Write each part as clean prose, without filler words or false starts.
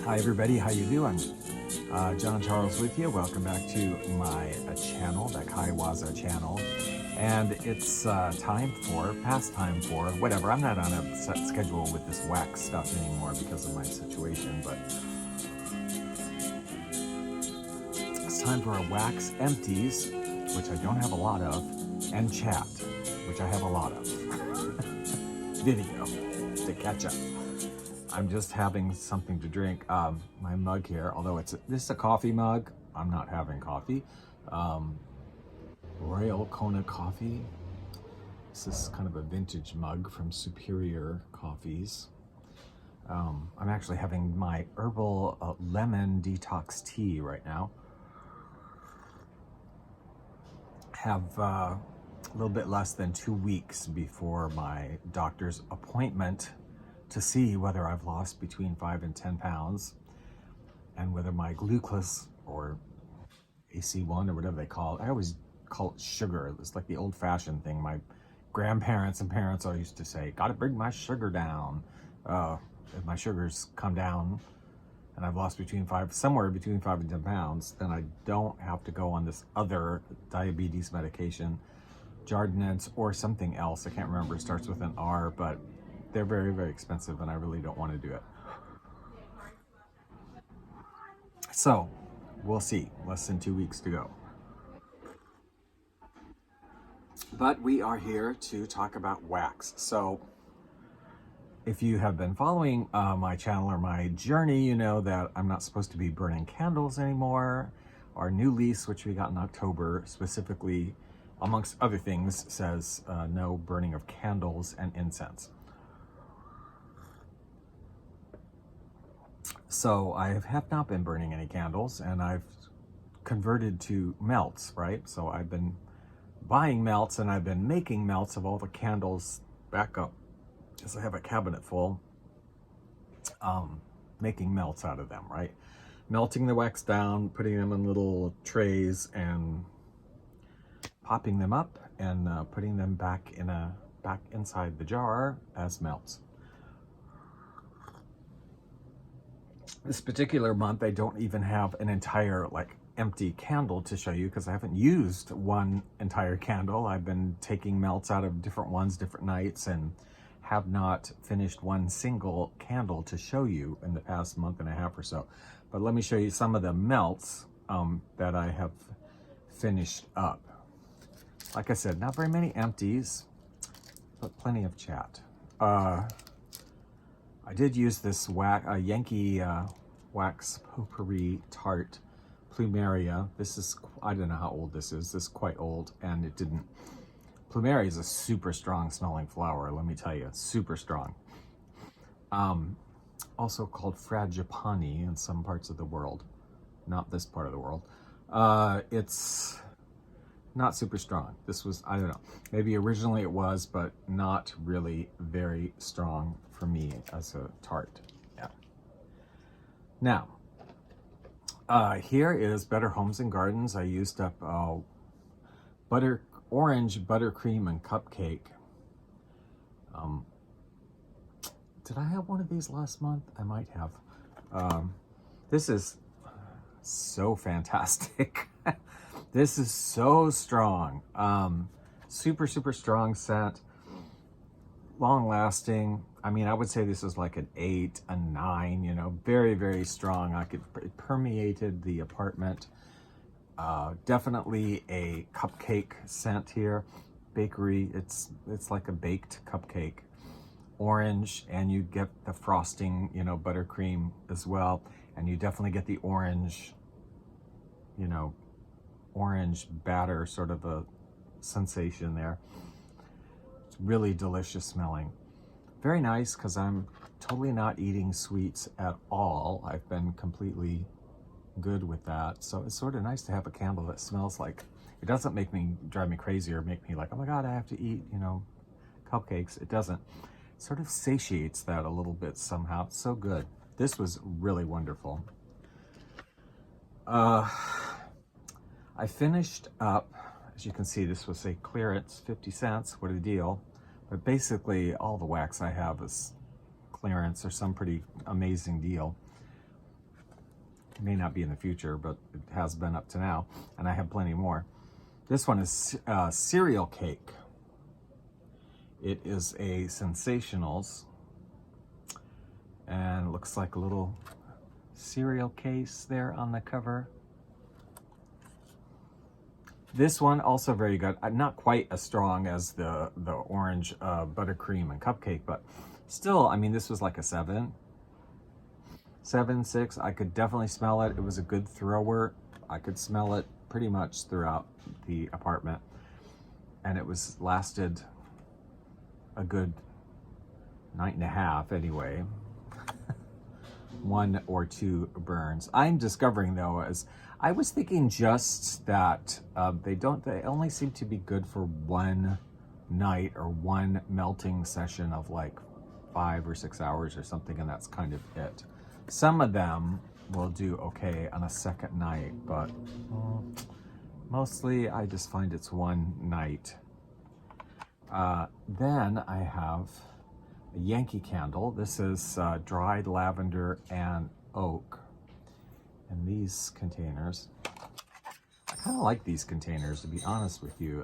Hi everybody, how you doing? John Charles with you. Welcome back to my channel, the Kaiwaza channel. And it's past time for whatever. I'm not on a set schedule with this wax stuff anymore because of my situation, but it's time for a wax empties, which I don't have a lot of, and chat, which I have a lot of. Video to catch up. I'm just having something to drink. My mug here, although this is a coffee mug, I'm not having coffee. Royal Kona coffee. This is kind of a vintage mug from Superior Coffees. I'm actually having my herbal lemon detox tea right now. Have a little bit less than 2 weeks before my doctor's appointment to see whether I've lost between 5 and 10 pounds and whether my glucose or AC1 or whatever they call it, I always call it sugar. It's like the old-fashioned thing. My grandparents and parents all used to say, gotta bring my sugar down. If my sugars come down and I've lost somewhere between 5 and 10 pounds, then I don't have to go on this other diabetes medication, Jardinettes or something else. I can't remember, it starts with an R, but they're very, very expensive and I really don't want to do it. So we'll see, less than 2 weeks to go. But we are here to talk about wax. So if you have been following my channel or my journey, you know that I'm not supposed to be burning candles anymore. Our new lease, which we got in October, specifically, amongst other things, says no burning of candles and incense. So I have not been burning any candles, and I've converted to melts, right? So I've been buying melts and I've been making melts of all the candles back up, because I have a cabinet full, making melts out of them, right? Melting the wax down, putting them in little trays and popping them up and putting them back inside the jar as melts. This particular month, I don't even have an entire empty candle to show you because I haven't used one entire candle. I've been taking melts out of different ones, different nights, and have not finished one single candle to show you in the past month and a half or so. But let me show you some of the melts that I have finished up. Like I said, not very many empties, but plenty of chat. I did use this Yankee wax potpourri tart plumeria. This is, I don't know how old this is. This is quite old, and it didn't. Plumeria is a super strong smelling flower, let me tell you, super strong. Also called frangipani in some parts of the world, not this part of the world. It's not super strong. This was, I don't know, maybe originally it was, but not really very strong for me as a tart. Yeah. Now, here is Better Homes and Gardens. I used up orange buttercream and cupcake. Did I have one of these last month? I might have. This is so fantastic. This is so strong. Super, super strong scent. Long lasting. I mean, I would say this is like an 8, a 9, you know, very, very strong. It permeated the apartment. Definitely a cupcake scent here. Bakery, it's like a baked cupcake. Orange, and you get the frosting, you know, buttercream as well. And you definitely get the orange, you know, orange batter sort of a sensation there. It's really delicious smelling. Very nice, because I'm totally not eating sweets at all. I've been completely good with that. So it's sort of nice to have a candle that smells like, it doesn't drive me crazy or make me like, oh my God, I have to eat, you know, cupcakes. It doesn't. It sort of satiates that a little bit somehow. It's so good. This was really wonderful. I finished up, as you can see, this was a clearance, 50 cents, what a deal. But basically all the wax I have is clearance or some pretty amazing deal. It may not be in the future, but it has been up to now, and I have plenty more. This one is cereal cake. It is a Sensationals, and it looks like a little cereal case there on the cover. This one also very good. Not quite as strong as the orange buttercream and cupcake, but still, I mean, this was like a 7, 6. I could definitely smell it. It was a good thrower. I could smell it pretty much throughout the apartment, and it was lasted a good night and a half anyway. 1 or 2 burns. I'm discovering though, as I was thinking just that they only seem to be good for 1 night or 1 melting session of like 5 or 6 hours or something, and that's kind of it. Some of them will do okay on a second night, but mostly I just find it's 1 night. Then I have a Yankee Candle. This is dried lavender and oak. And these containers, I kind of like these containers, to be honest with you.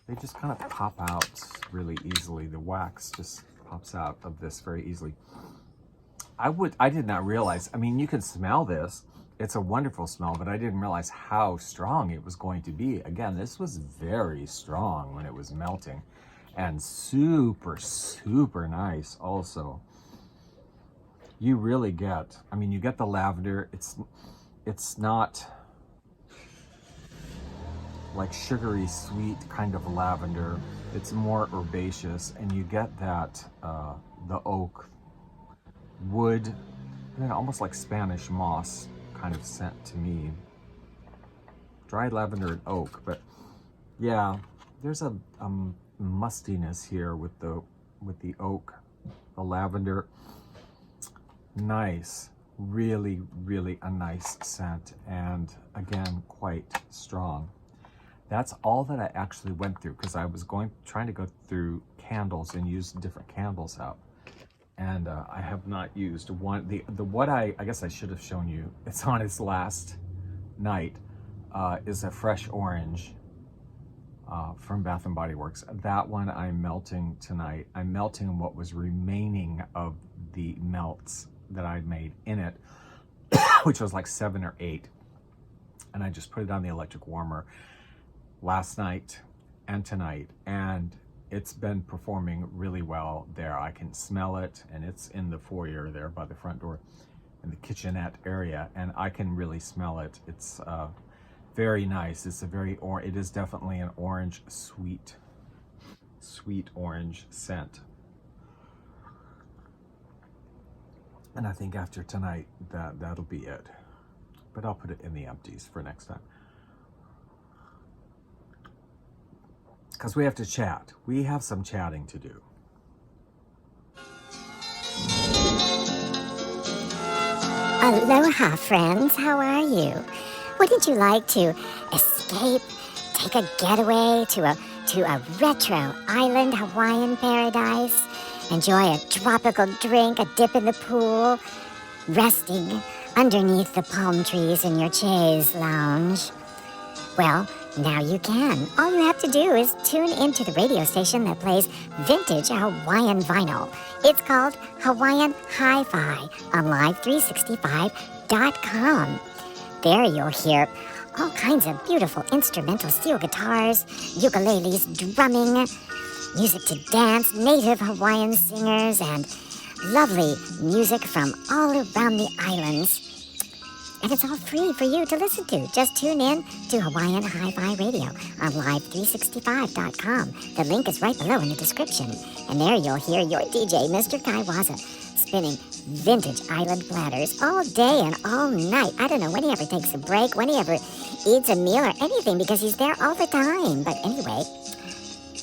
They just kind of pop out really easily. The wax just pops out of this very easily. I did not realize, I mean, you can smell this. It's a wonderful smell, but I didn't realize how strong it was going to be. Again, this was very strong when it was melting, and super, super nice also. You really get, I mean, you get the lavender. It's not like sugary sweet kind of lavender. It's more herbaceous, and you get that the oak, wood, you know, almost like Spanish moss kind of scent to me. Dried lavender and oak, but yeah, there's a mustiness here with the oak, the lavender. Nice, really, really a nice scent, and again, quite strong. That's all that I actually went through, because I was trying to go through candles and use different candles out. And I have not used one. What I guess I should have shown you, it's on its last night, is a fresh orange from Bath and Body Works. That one I'm melting tonight. I'm melting what was remaining of the melts that I made in it, which was like 7 or 8. And I just put it on the electric warmer last night and tonight, and it's been performing really well there. I can smell it, and it's in the foyer there by the front door in the kitchenette area, and I can really smell it. It's very nice. It's it is definitely an orange, sweet orange scent. And I think after tonight, that'll be it. But I'll put it in the empties for next time, because we have to chat. We have some chatting to do. Aloha, friends. How are you? Wouldn't you like to escape, take a getaway to a retro island Hawaiian paradise? Enjoy a tropical drink, a dip in the pool, resting underneath the palm trees in your chaise lounge? Well, now you can. All you have to do is tune into the radio station that plays vintage Hawaiian vinyl. It's called Hawaiian Hi-Fi on Live365.com. There you'll hear all kinds of beautiful instrumental steel guitars, ukuleles drumming, music to dance, native Hawaiian singers, and lovely music from all around the islands. And it's all free for you to listen to. Just tune in to Hawaiian Hi-Fi Radio on Live365.com. The link is right below in the description. And there you'll hear your DJ, Mr. Kaiwaza, spinning vintage island platters all day and all night. I don't know when he ever takes a break, when he ever eats a meal or anything, because he's there all the time. But anyway,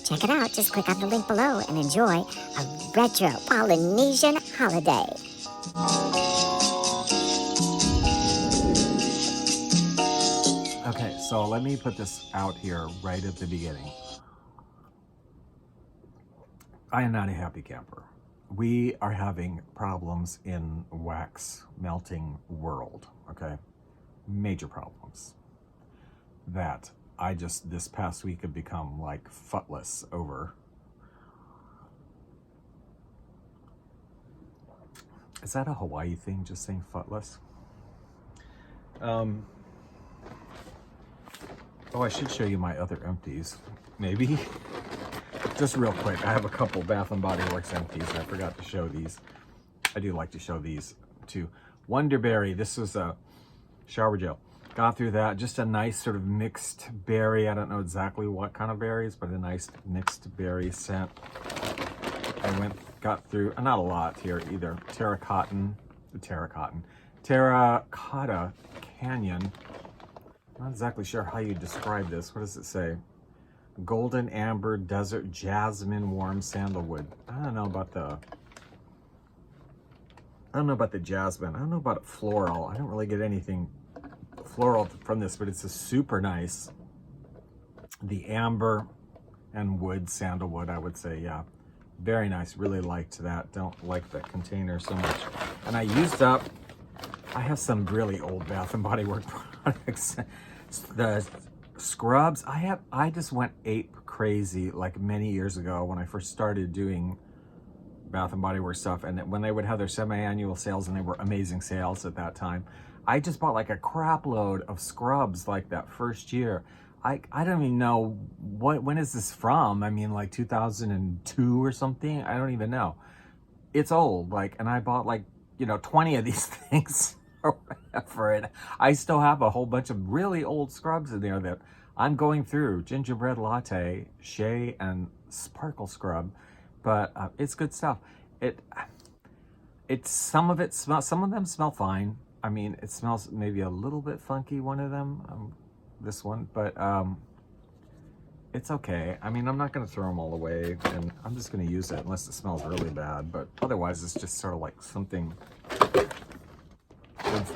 check it out. Just click on the link below and enjoy a retro Polynesian holiday. Okay, so let me put this out here right at the beginning. I am not a happy camper. we are having problems in wax melting world, okay? Major problems that I just this past week have become like footless over. Is that a Hawaii thing, just saying footless? Oh, I should show you my other empties, maybe. Just real quick, I have a couple Bath & Body Works empties. I forgot to show these. I do like to show these too. Wonderberry, this is a shower gel. Got through that, just a nice sort of mixed berry. I don't know exactly what kind of berries, but a nice mixed berry scent. I got through, not a lot here either. Terracotta Canyon. I'm not exactly sure how you describe this. What does it say? Golden Amber Desert Jasmine Warm Sandalwood. I don't know about the jasmine. I don't know about floral. I don't really get anything floral from this, but it's a super nice. The amber and wood sandalwood, I would say, yeah. Very nice. Really liked that. Don't like the container so much. And I used up, I have some really old Bath & Body Works products. The scrubs, I just went ape crazy like many years ago when I first started doing Bath & Body Works stuff, and when they would have their semi-annual sales, and they were amazing sales at that time, I just bought like a crap load of scrubs like that first year. I don't even know when is this from. I mean, like 2002 or something. I don't even know. It's old, like, and I bought like, 20 of these things or whatever. And I still have a whole bunch of really old scrubs in there that I'm going through. Gingerbread Latte, Shea, and Sparkle Scrub. But it's good stuff. Some of them smell fine. I mean, it smells maybe a little bit funky, one of them, this one, but it's okay. I mean, I'm not gonna throw them all away, and I'm just gonna use it unless it smells really bad, but otherwise it's just sort of like something,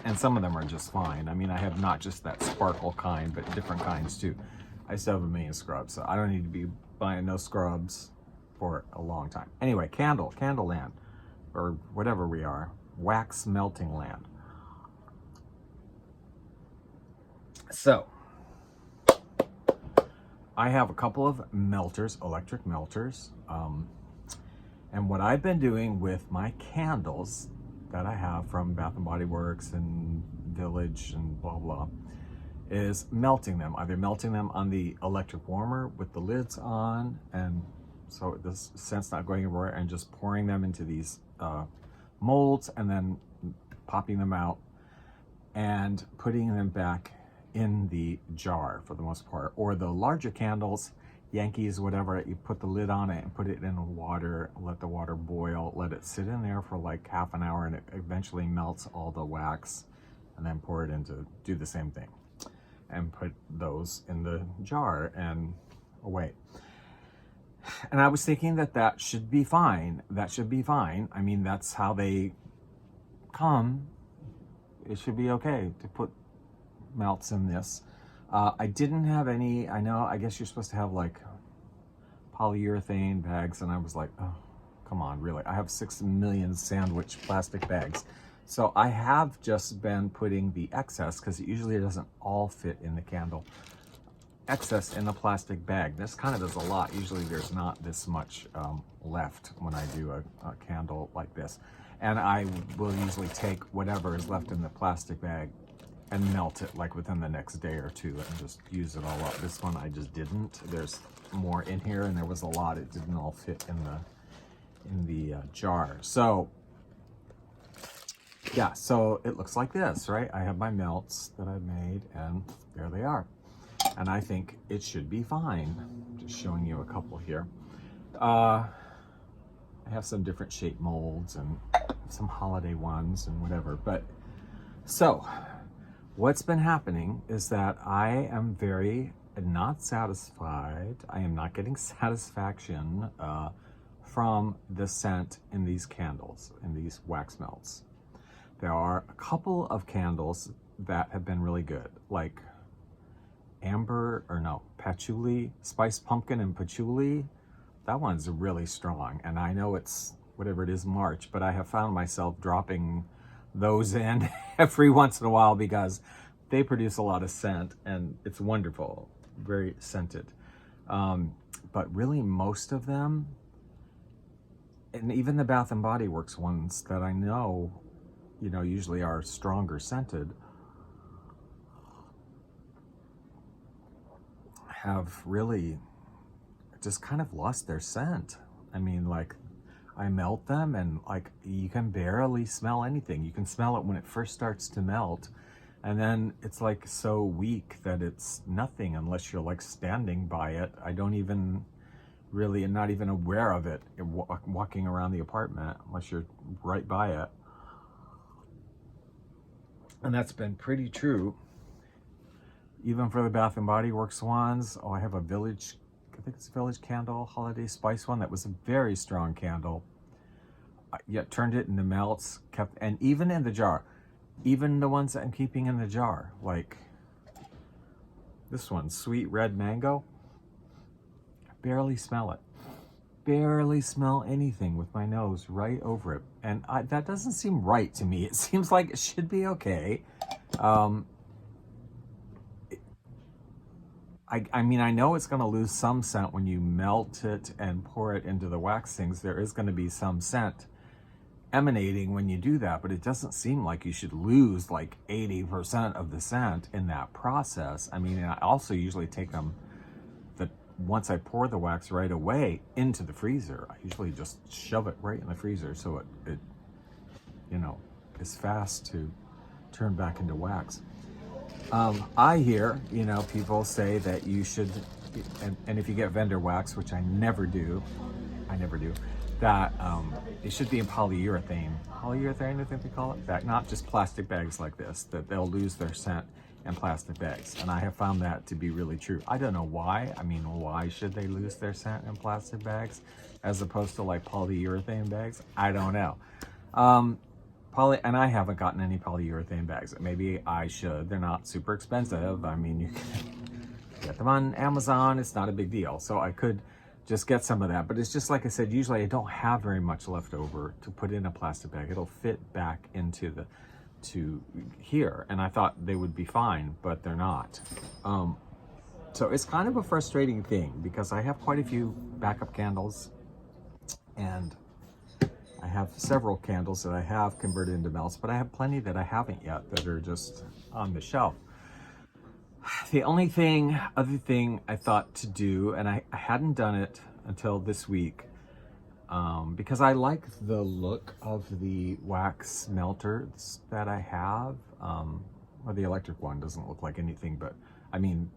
and some of them are just fine. I mean, I have not just that sparkle kind, but different kinds too. I still have a million scrubs, so I don't need to be buying no scrubs for a long time. Anyway, Candle Land, or whatever we are, wax melting land. So, I have a couple of melters, electric melters, and what I've been doing with my candles that I have from Bath & Body Works and Village and blah blah, is melting them. Either melting them on the electric warmer with the lids on, and so the scent's not going everywhere, and just pouring them into these molds, and then popping them out and putting them back in the jar for the most part. Or the larger candles, Yankees, whatever, you put the lid on it and put it in water, let the water boil, let it sit in there for like half an hour, and it eventually melts all the wax, and then pour it into, do the same thing, and put those in the jar and away. And I was thinking that should be fine. That should be fine. I mean, that's how they come. It should be okay to put melts in this. I didn't have any, I guess you're supposed to have like polyurethane bags, and I was like, oh, come on, really? I have 6 million sandwich plastic bags. So I have just been putting the excess, because it usually doesn't all fit in the candle, excess in a plastic bag. This kind of does a lot. Usually there's not this much left when I do a candle like this. And I will usually take whatever is left in the plastic bag and melt it like within the next day or two, and just use it all up. This one I just didn't. There's more in here, and there was a lot. It didn't all fit in the jar. So yeah, so it looks like this, right? I have my melts that I've made, and there they are. And I think it should be fine. Just showing you a couple here. I have some different shape molds and some holiday ones and whatever. But so what's been happening is that I am very not satisfied. I am not getting satisfaction from the scent in these candles, in these wax melts. There are a couple of candles that have been really good, like patchouli, spiced pumpkin and patchouli. That one's really strong, and I know it's whatever it is, March, but I have found myself dropping those in every once in a while because they produce a lot of scent and it's wonderful, very scented. But really most of them, and even the Bath and Body Works ones that I know, usually are stronger scented, have really just kind of lost their scent. I mean, like, I melt them and like you can barely smell anything. You can smell it when it first starts to melt, and then it's like so weak that it's nothing unless you're like standing by it. I don't even really, am not even aware of it walking around the apartment unless you're right by it. And that's been pretty true even for the Bath and Body Works ones. Oh, I have a Village, I think it's a Village Candle Holiday Spice one that was a very strong candle, yet turned it into melts, and even in the jar, even the ones that I'm keeping in the jar, like this one, Sweet Red Mango, I barely smell it. Barely smell anything with my nose right over it. And that doesn't seem right to me. It seems like it should be okay. I mean, I know it's going to lose some scent when you melt it and pour it into the wax things. There is going to be some scent emanating when you do that, but it doesn't seem like you should lose like 80% of the scent in that process. I mean, I also usually take them, once I pour the wax right away into the freezer. I usually just shove it right in the freezer so it is fast to turn back into wax. I hear, people say that you should, and if you get vendor wax, which I never do, that it should be in polyurethane. Polyurethane, I think they call it. That, not just plastic bags like this, that they'll lose their scent in plastic bags. And I have found that to be really true. I don't know why. I mean, why should they lose their scent in plastic bags as opposed to like polyurethane bags? I don't know. And I haven't gotten any polyurethane bags. Maybe I should. They're not super expensive. I mean, you can get them on Amazon. It's not a big deal. So I could just get some of that. But it's just like I said, usually I don't have very much left over to put in a plastic bag. It'll fit back into to here. And I thought they would be fine, but they're not. So it's kind of a frustrating thing because I have quite a few backup candles, and I have several candles that I have converted into melts, but I have plenty that I haven't yet that are just on the shelf. The other thing I thought to do, and I hadn't done it until this week, because I like the look of the wax melters that I have. Well, the electric one doesn't look like anything, but I mean,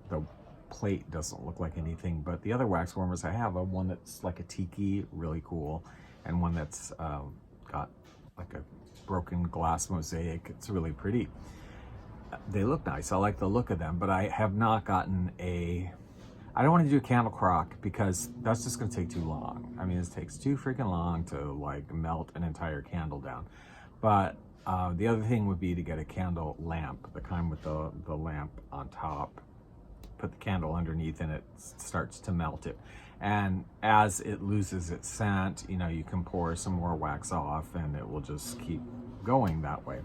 the plate doesn't look like anything, but the other wax warmers I have, one that's like a tiki, really cool, and one that's got like a broken glass mosaic. It's really pretty. They look nice. I like the look of them, but I have not gotten I don't want to do a candle crock because that's just going to take too long. I mean, it takes too freaking long to like melt an entire candle down. But the other thing would be to get a candle lamp, the kind with the lamp on top. Put the candle underneath and it starts to melt it. And as it loses its scent, you can pour some more wax off and it will just keep going that way.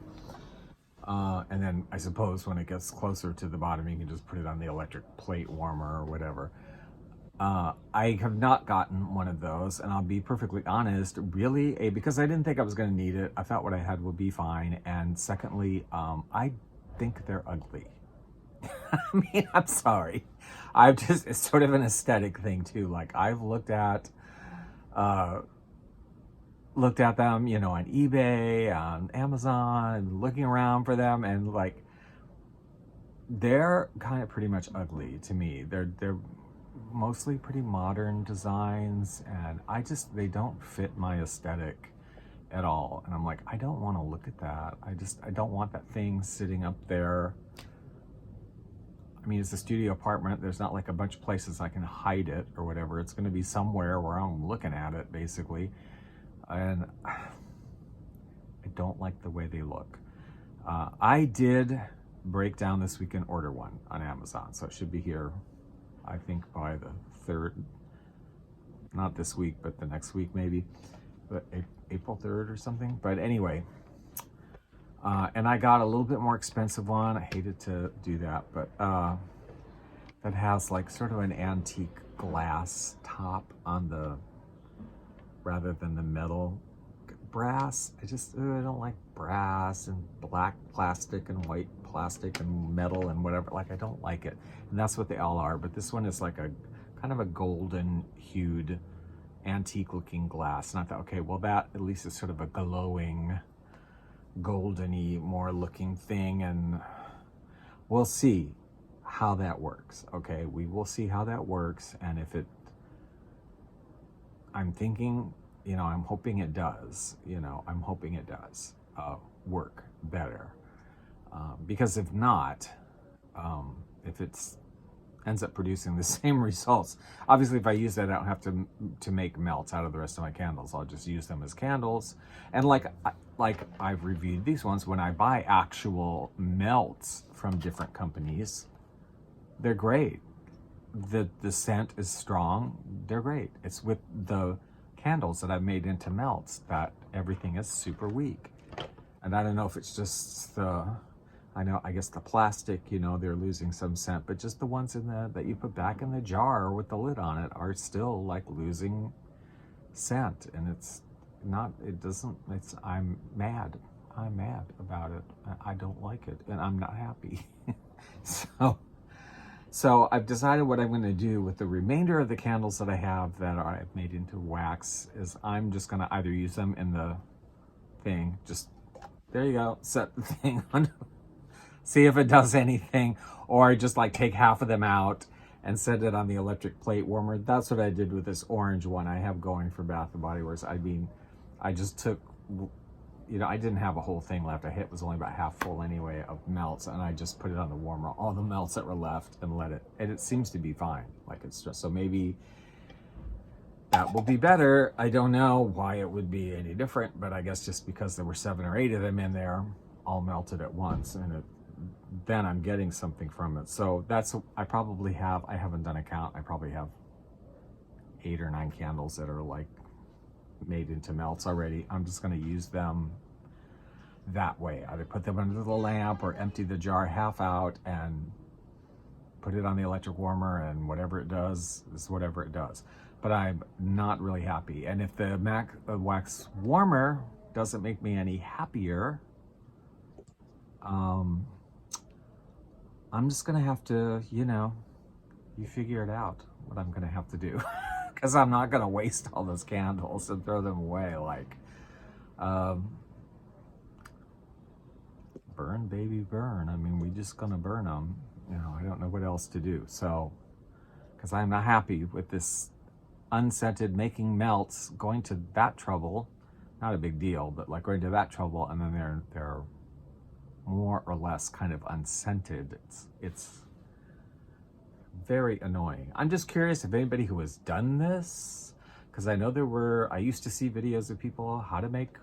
And then I suppose when it gets closer to the bottom, you can just put it on the electric plate warmer or whatever. I have not gotten one of those, and I'll be perfectly honest, really, because I didn't think I was going to need it. I thought what I had would be fine. And secondly, I think they're ugly. I mean, I'm sorry. It's sort of an aesthetic thing too. Like I've looked at them, on eBay, on Amazon, looking around for them, and like they're kind of pretty much ugly to me. They're mostly pretty modern designs, and they don't fit my aesthetic at all. And I'm like, I don't want to look at that. I don't want that thing sitting up there. I mean, it's a studio apartment. There's not like a bunch of places I can hide it or whatever. It's going to be somewhere where I'm looking at it, basically. And I don't like the way they look. I did break down this week and order one on Amazon. So it should be here, I think, by the 3rd. Not this week, but the next week maybe. April 3rd or something. But anyway, and I got a little bit more expensive one. I hated to do that, but that has like sort of an antique glass top on the, rather than the metal brass. I don't like brass and black plastic and white plastic and metal and whatever. Like, I don't like it. And that's what they all are. But this one is like a kind of a golden hued antique looking glass. And I thought, okay, well, that at least is sort of a glowing goldeny more looking thing, and we'll see how that works. Okay, we will see how that works, and if it, I'm thinking, you know, I'm hoping it does, you know, I'm hoping it does work better, because if not, if it's ends up producing the same results. Obviously, if I use that, I don't have to make melts out of the rest of my candles. I'll just use them as candles. And like I've reviewed these ones, when I buy actual melts from different companies, they're great. The scent is strong. They're great. It's with the candles that I've made into melts that everything is super weak. And I don't know if it's just the, I guess the plastic, you know, they're losing some scent, but just the ones in the, that you put back in the jar with the lid on it are still like losing scent. And it's not, it doesn't, it's, I'm mad about it. I don't like it, and I'm not happy. So I've decided what I'm going to do with the remainder of the candles that I have that I've made into wax is I'm just going to either use them in the thing, just, there you go, set the thing on, see if it does anything, or just like take half of them out and set it on the electric plate warmer. That's what I did with this orange one I have going for Bath & Body Works. I mean, I just took, you know, I didn't have a whole thing left. It was only about half full anyway of melts, and I just put it on the warmer, all the melts that were left, and let it, and it seems to be fine. Like, it's just, so maybe that will be better. I don't know why it would be any different, but I guess just because there were 7 or 8 of them in there, all melted at once, and then I'm getting something from it. So that's, I probably have, I haven't done a count, I probably have 8 or 9 candles that are like made into melts already. I'm just going to use them that way. Either put them under the lamp or empty the jar half out and put it on the electric warmer, and whatever it does is whatever it does. But I'm not really happy. And if the wax warmer doesn't make me any happier, I'm just going to have to, you know, you figure it out what I'm going to have to do. Because I'm not going to waste all those candles and throw them away. Like, burn, baby, burn. I mean, we just going to burn them. You know, I don't know what else to do. So, because I'm not happy with this unscented making melts, going to that trouble. Not a big deal, but like going to that trouble, and then they're more or less kind of unscented. It's very annoying. I'm just curious if anybody who has done this, because I know I used to see videos of people how to make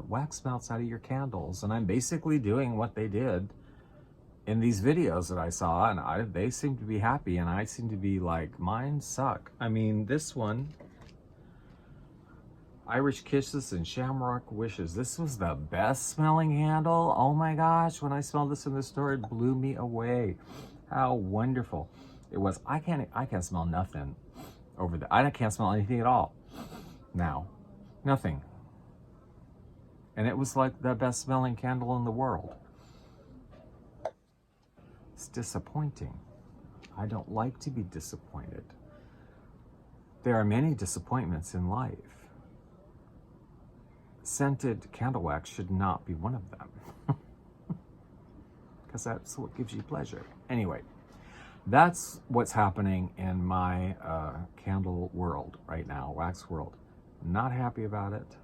wax melts out of your candles, and I'm basically doing what they did in these videos that I saw, and they seem to be happy, and I seem to be like, mine suck. I mean, this one, Irish Kisses and Shamrock Wishes, this was the best smelling candle. Oh my gosh, when I smelled this in the store, it blew me away. How wonderful it was. I can't smell nothing over there. I can't smell anything at all now. Nothing. And it was like the best smelling candle in the world. It's disappointing. I don't like to be disappointed. There are many disappointments in life. Scented candle wax should not be one of them. Because that's what gives you pleasure. Anyway, that's what's happening in my candle world right now, wax world. Not happy about it.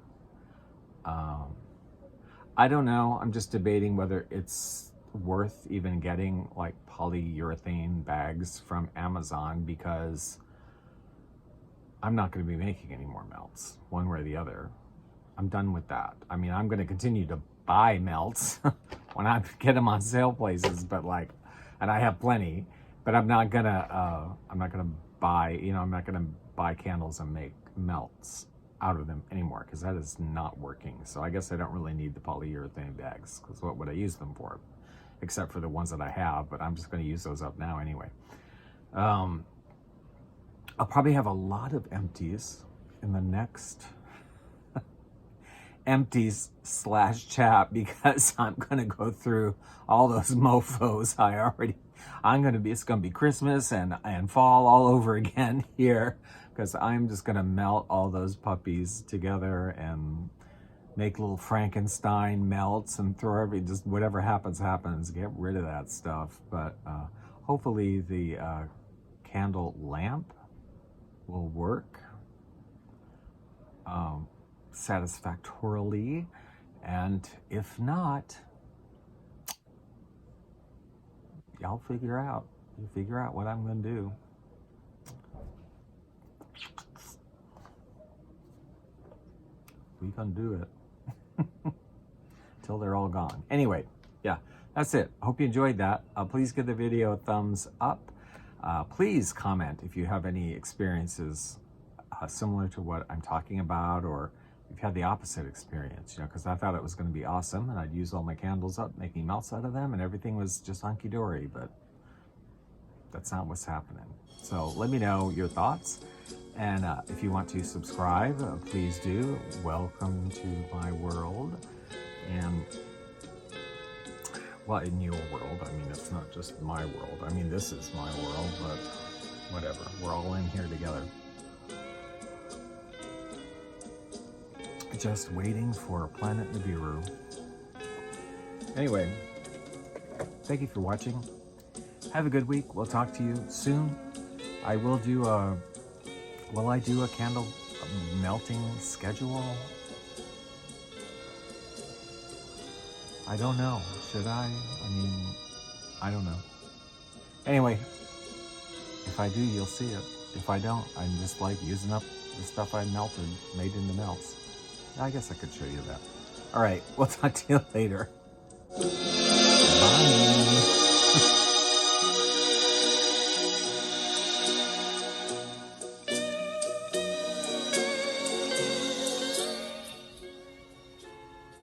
I don't know. I'm just debating whether it's worth even getting like polyurethane bags from Amazon, because I'm not going to be making any more melts one way or the other. I'm done with that. I mean, I'm going to continue to buy melts when I get them on sale places, but like, and I have plenty, but I'm not gonna buy, you know, I'm not gonna buy candles and make melts out of them anymore because that is not working. So I guess I don't really need the polyurethane bags, because what would I use them for? Except for the ones that I have, but I'm just going to use those up now anyway. I'll probably have a lot of empties in the next empties / chat, because I'm going to go through all those mofos it's going to be Christmas and fall all over again here, because I'm just going to melt all those puppies together and make little Frankenstein melts and throw just whatever happens, get rid of that stuff. But hopefully the candle lamp will work satisfactorily, and if not, y'all figure out what I'm going to do. We gonna do it till they're all gone. Anyway, yeah, that's it. I hope you enjoyed that. Please give the video a thumbs up. Please comment if you have any experiences similar to what I'm talking about, or if you had the opposite experience, because I thought it was going to be awesome and I'd use all my candles up, making melts out of them, and everything was just hunky-dory, but that's not what's happening. So let me know your thoughts. And if you want to subscribe, please do. Welcome to my world. And, well, in your world, I mean, it's not just my world. I mean, this is my world, but whatever. We're all in here together. Just waiting for a planet Nibiru. Anyway, thank you for watching. Have a good week. We'll talk to you soon. I will do will I do a candle melting schedule? I don't know. Should I? I mean, I don't know. Anyway, if I do, you'll see it. If I don't, I'm just like using up the stuff I melted, made into melts. I guess I could show you that. All right, we'll talk to you later. Bye.